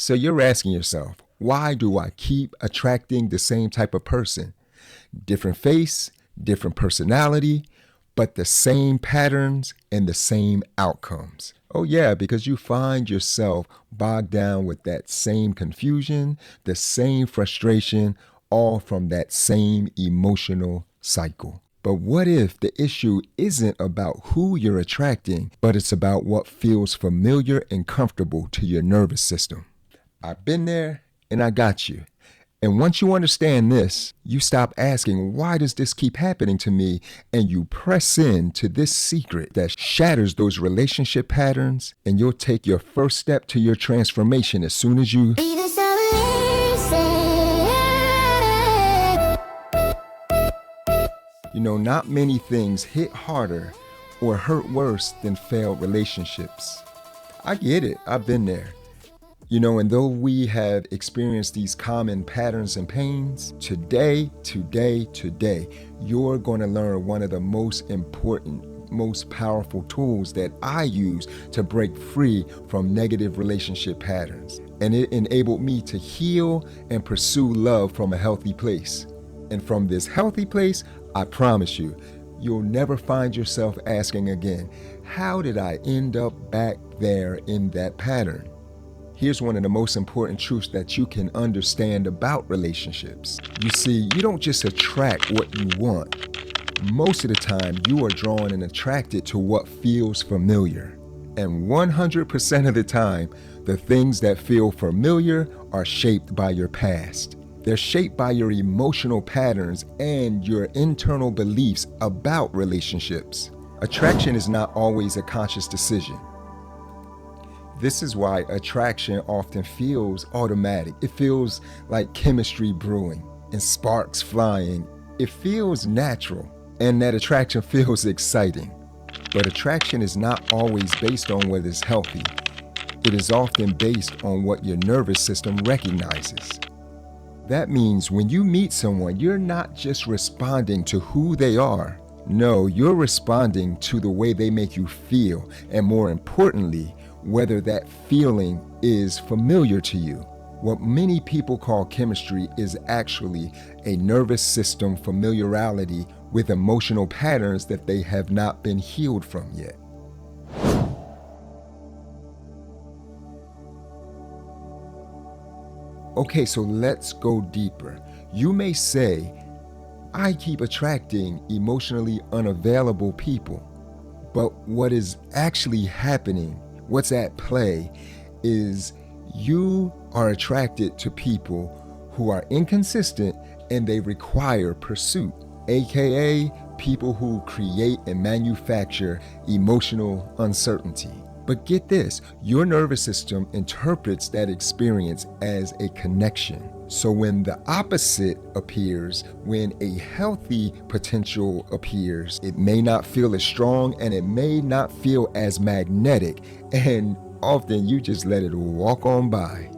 So you're asking yourself, why do I keep attracting the same type of person? Different face, different personality, but the same patterns and the same outcomes. Oh yeah, because you find yourself bogged down with that same confusion, the same frustration, all from that same emotional cycle. But what if the issue isn't about who you're attracting, but it's about what feels familiar and comfortable to your nervous system? I've been there and I got you. And once you understand this, you stop asking, why does this keep happening to me? And you press into this secret that shatters those relationship patterns, and you'll take your first step to your transformation as soon as you... You know, not many things hit harder or hurt worse than failed relationships. I get it. I've been there. You know, and though we have experienced these common patterns and pains, today, you're going to learn one of the most important, most powerful tools that I use to break free from negative relationship patterns. And it enabled me to heal and pursue love from a healthy place. And from this healthy place, I promise you, you'll never find yourself asking again, how did I end up back there in that pattern? Here's one of the most important truths that you can understand about relationships. You see, you don't just attract what you want. Most of the time, you are drawn and attracted to what feels familiar. And 100% of the time, the things that feel familiar are shaped by your past. They're shaped by your emotional patterns and your internal beliefs about relationships. Attraction is not always a conscious decision. This is why attraction often feels automatic. It feels like chemistry brewing and sparks flying. It feels natural, and that attraction feels exciting. But attraction is not always based on what is healthy. It is often based on what your nervous system recognizes. That means when you meet someone, you're not just responding to who they are. No, you're responding to the way they make you feel, and more importantly, whether that feeling is familiar to you. What many people call chemistry is actually a nervous system familiarity with emotional patterns that they have not been healed from yet. Okay, so let's go deeper. You may say, I keep attracting emotionally unavailable people. But what is actually happening, what's at play, is you are attracted to people who are inconsistent and they require pursuit, aka people who create and manufacture emotional uncertainty. But get this, your nervous system interprets that experience as a connection. So when the opposite appears, when a healthy potential appears, it may not feel as strong and it may not feel as magnetic, and often you just let it walk on by.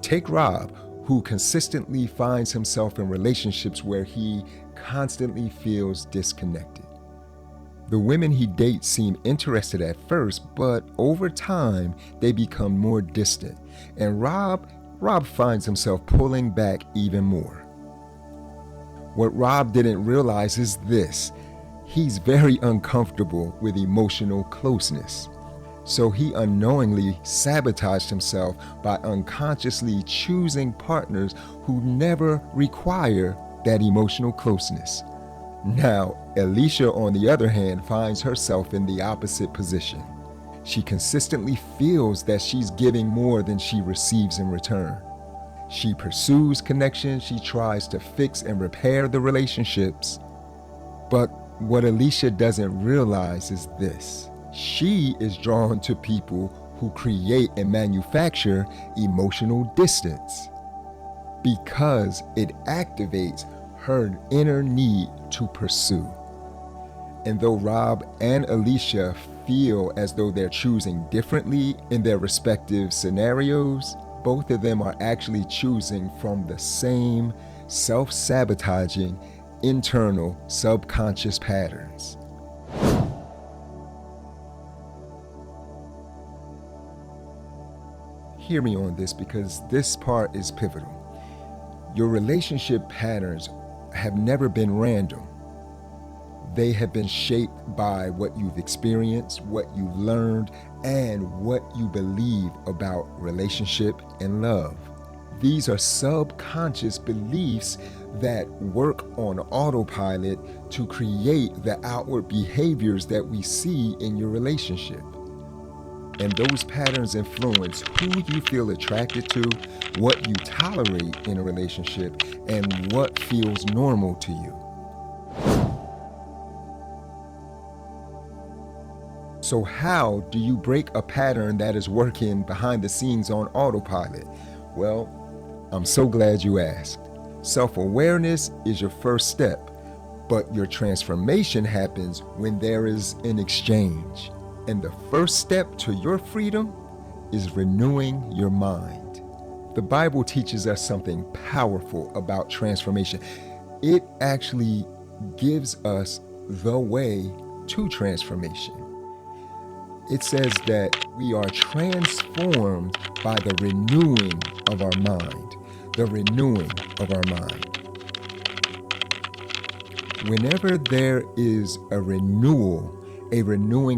Take Rob, who consistently finds himself in relationships where he constantly feels disconnected. The women he dates seem interested at first, but over time, they become more distant. And Rob finds himself pulling back even more. What Rob didn't realize is this: he's very uncomfortable with emotional closeness. So he unknowingly sabotaged himself by unconsciously choosing partners who never require that emotional closeness. Now, Alicia, on the other hand, finds herself in the opposite position. She consistently feels that she's giving more than she receives in return. She pursues connection, she tries to fix and repair the relationships. But what Alicia doesn't realize is this: she is drawn to people who create and manufacture emotional distance because it activates her inner need to pursue. And though Rob and Alicia feel as though they're choosing differently in their respective scenarios, both of them are actually choosing from the same self-sabotaging, internal, subconscious patterns. Hear me on this, because this part is pivotal. Your relationship patterns have never been random. They have been shaped by what you've experienced, what you've learned, and what you believe about relationship and love. These are subconscious beliefs that work on autopilot to create the outward behaviors that we see in your relationship. And those patterns influence who you feel attracted to, what you tolerate in a relationship, and what feels normal to you. So how do you break a pattern that is working behind the scenes on autopilot? Well, I'm so glad you asked. Self-awareness is your first step, but your transformation happens when there is an exchange. And the first step to your freedom is renewing your mind. The Bible teaches us something powerful about transformation. It actually gives us the way to transformation. It says that we are transformed by the renewing of our mind. The renewing of our mind. Whenever there is a renewing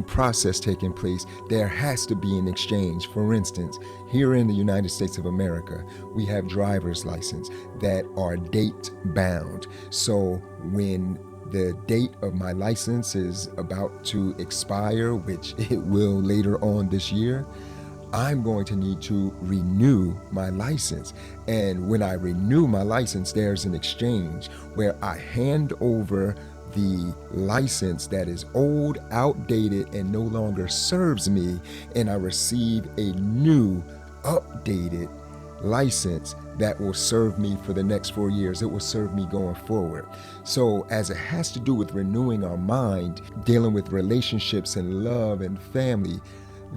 process taking place, there has to be an exchange. For instance, here in the United States of America, we have driver's license that are date bound. So when the date of my license is about to expire, which it will later on this year, I'm going to need to renew my license. And when I renew my license, there's an exchange where I hand over the license that is old, outdated, and no longer serves me, and I receive a new, updated license that will serve me for the next 4 years. It will serve me going forward. So as it has to do with renewing our mind, dealing with relationships and love and family,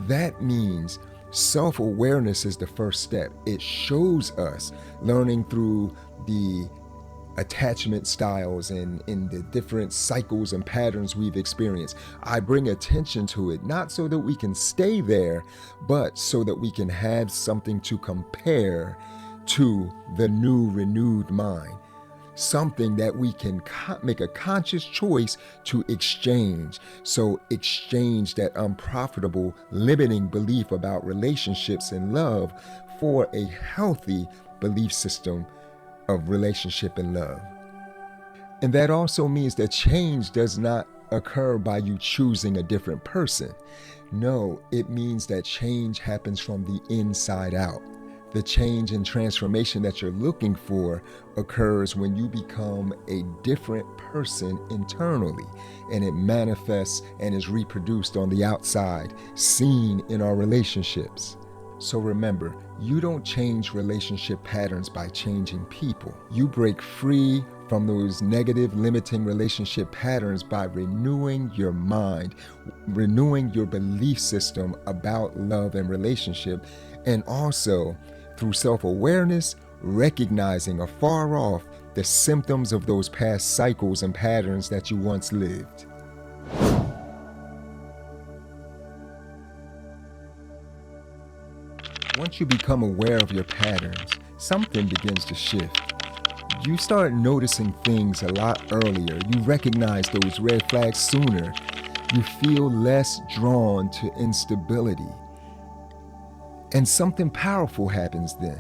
that means self-awareness is the first step. It shows us learning through the attachment styles and in the different cycles and patterns we've experienced. I bring attention to it, not so that we can stay there, but so that we can have something to compare to the new renewed mind. Something that we can make a conscious choice to exchange. So exchange that unprofitable, limiting belief about relationships and love for a healthy belief system of relationship and love. And that also means that change does not occur by you choosing a different person. No, it means that change happens from the inside out. The change and transformation that you're looking for occurs when you become a different person internally, and it manifests and is reproduced on the outside, seen in our relationships. So remember, you don't change relationship patterns by changing people. You break free from those negative, limiting relationship patterns by renewing your mind, renewing your belief system about love and relationship, and also through self-awareness, recognizing afar off the symptoms of those past cycles and patterns that you once lived. Once you become aware of your patterns, something begins to shift. You start noticing things a lot earlier. You recognize those red flags sooner. You feel less drawn to instability. And something powerful happens then.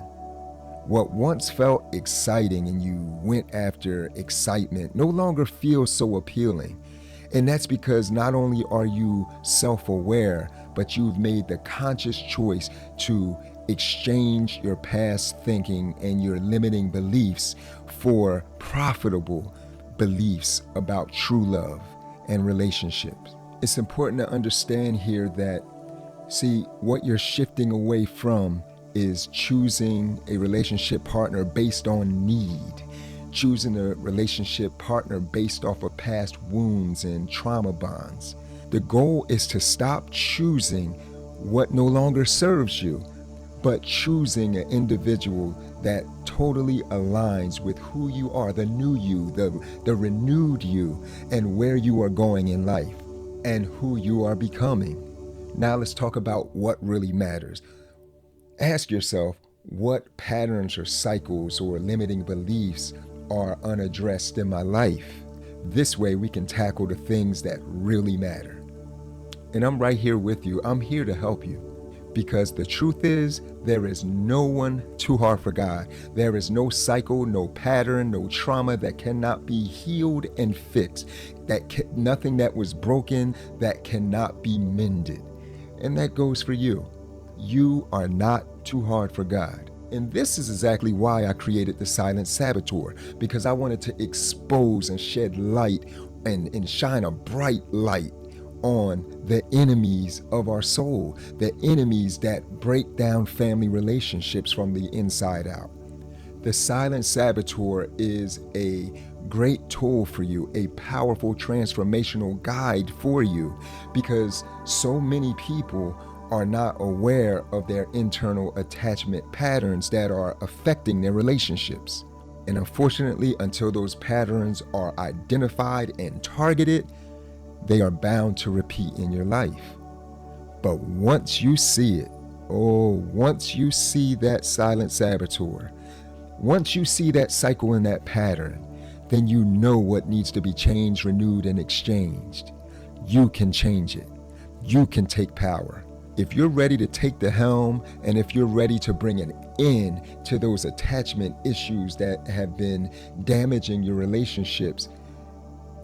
What once felt exciting and you went after excitement no longer feels so appealing. And that's because not only are you self-aware, but you've made the conscious choice to exchange your past thinking and your limiting beliefs for profitable beliefs about true love and relationships. It's important to understand here that, see, what you're shifting away from is choosing a relationship partner based on need, choosing a relationship partner based off of past wounds and trauma bonds. The goal is to stop choosing what no longer serves you, but choosing an individual that totally aligns with who you are, the new you, the renewed you, and where you are going in life, and who you are becoming. Now let's talk about what really matters. Ask yourself what patterns or cycles or limiting beliefs are unaddressed in my life. This way we can tackle the things that really matter. And I'm right here with you. I'm here to help you. Because the truth is, there is no one too hard for God. There is no cycle, no pattern, no trauma that cannot be healed and fixed. Nothing that was broken that cannot be mended. And that goes for you. You are not too hard for God. And this is exactly why I created the Silent Saboteur, because I wanted to expose and shed light and shine a bright light on the enemies of our soul, the enemies that break down family relationships from the inside out. The Silent Saboteur is a great tool for you, a powerful transformational guide for you, because so many people are not aware of their internal attachment patterns that are affecting their relationships. And unfortunately, until those patterns are identified and targeted, they are bound to repeat in your life. But once you see it, once you see that silent saboteur, once you see that cycle and that pattern, then you know what needs to be changed, renewed, and exchanged. You can change it. You can take power. If you're ready to take the helm, and if you're ready to bring an end to those attachment issues that have been damaging your relationships,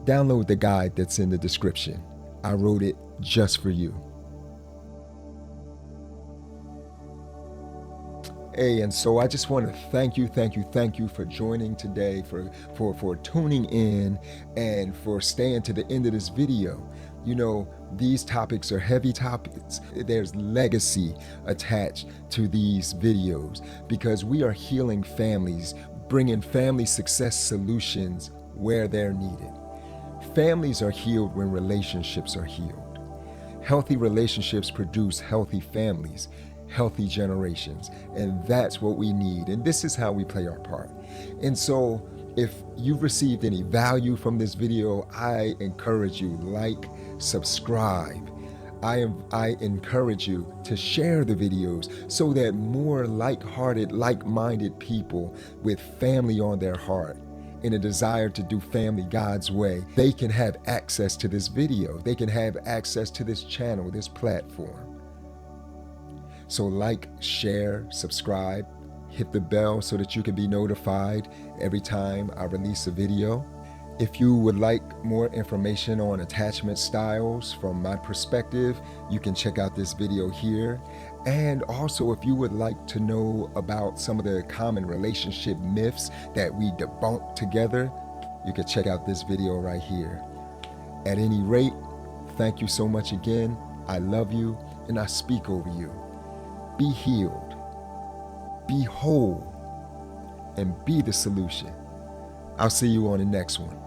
download the guide that's in the description. I wrote it just for you. Hey, and so I just want to thank you for joining today, for tuning in, and for staying to the end of this video. You know, these topics are heavy topics. There's legacy attached to these videos because we are healing families, bringing family success solutions where they're needed. Families are healed when relationships are healed. Healthy relationships produce healthy families, healthy generations, and that's what we need. And this is how we play our part. And so if you've received any value from this video, I encourage you, like, subscribe. I encourage you to share the videos so that more like-hearted, like-minded people with family on their heart and a desire to do family God's way, they can have access to this video. They can have access to this channel, this platform. So like, share, subscribe, hit the bell so that you can be notified every time I release a video. If you would like more information on attachment styles from my perspective, you can check out this video here. And also, if you would like to know about some of the common relationship myths that we debunk together, you can check out this video right here. At any rate, thank you so much again. I love you and I speak over you. Be healed, be whole, and be the solution. I'll see you on the next one.